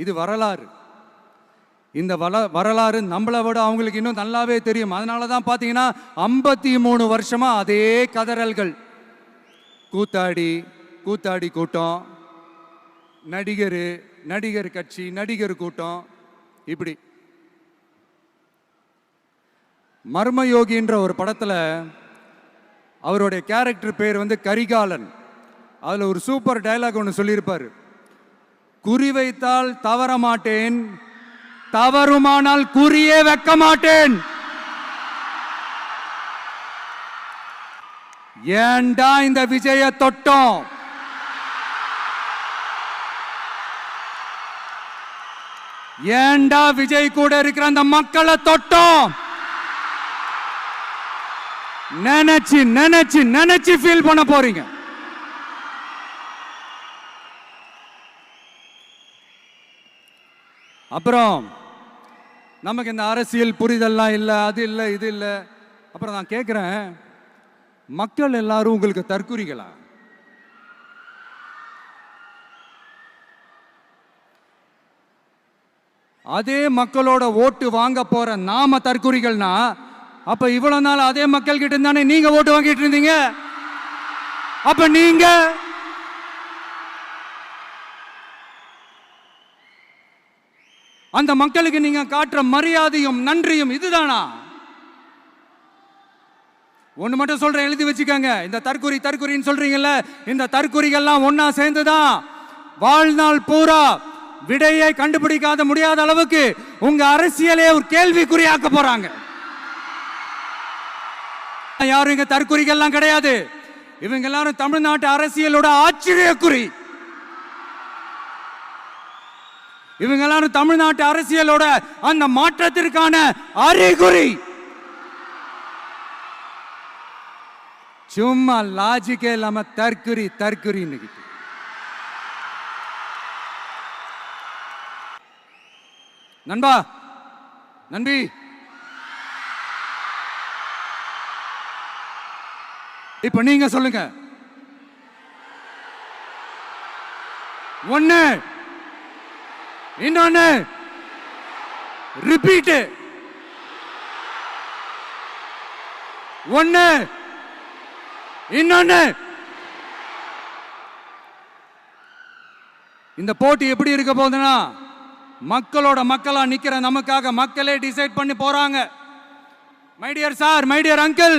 இது வரலாறு. இந்த வரலாறு நம்மளை விட அவங்களுக்கு இன்னும் நல்லாவே தெரியும். அதனால தான் பார்த்தீங்கன்னா 53 வருஷமா அதே கதறல்கள். கூத்தாடி கூட்டம், நடிகர் கட்சி, நடிகர் கூட்டம், இப்படி. மர்மயோகின்ற ஒரு படத்தில் அவருடைய கேரக்டர் பேர் கரிகாலன். அதில் ஒரு சூப்பர் டயலாக் ஒன்று சொல்லியிருப்பார். குறிவைத்தால் தவற மாட்டேன், தவறுமானால் குறியே வைக்க மாட்டேன். ஏண்டா இந்த விஜய தொட்டோம்? ஏண்டா விஜய் கூட இருக்கிற அந்த மக்களை தொட்டோம்? நினைச்சு நினைச்சு நினைச்சு ஃபீல் பண்ண போறீங்க. அப்புறம் நமக்கு இந்த அரசியல் புரிதல்லாம் இல்லை, அது இல்லை, இது இல்லை. அப்புறம் நான் கேட்குறேன், மக்கள் எல்லாரும் உங்களுக்கு தற்குறிகளா? அதே மக்களோட ஓட்டு வாங்க போற நாம தற்குறிகள்னா, அப்ப இவ்வளவு நாள் அதே மக்கள் கிட்ட இருந்தானே நீங்க ஓட்டு வாங்கிட்டு இருந்தீங்க. அப்ப நீங்க அந்த மக்களுக்கு நீங்க காட்டுற மரியாதையும் நன்றியும் இதுதானா? ஒண்ணு மட்டும் சொல்றேன், எழுதி வச்சுக்கோங்க. இந்த தற்குறின்னு சொல்றீங்கல்ல, இந்த தற்குறிகள்லாம் ஒன்னா சேர்ந்துதான் வாழ்நாள் பூரா விடையை கண்டுபிடிக்காத முடியாத அளவுக்கு உங்க அரசியலே ஒரு கேள்விக்குறியாக்க போறாங்க. யாரும் இங்க தற்குறிகள்லாம் கிடையாது. இவங்க எல்லாரும் தமிழ்நாட்டு அரசியலோட ஆச்சரியக்குறி. இவங்க எல்லாரும் தமிழ்நாட்டு அரசியலோட அந்த மாற்றத்திற்கான அறிகுறி. சும்மா லாஜிக்கே இல்லாம தற்குறி. நண்பி, இப்ப நீங்க சொல்லுங்க. ஒன்னு, இன்னொன்னு, ரிப்பீட். ஒன்னு, இன்னொன்னு. இந்த போட்டி எப்படி இருக்க போகுதுன்னா, மக்களோட மக்களா நிக்கிற நமக்காக மக்களே டிசைட் பண்ணி போறாங்க. My dear sir, my dear uncle,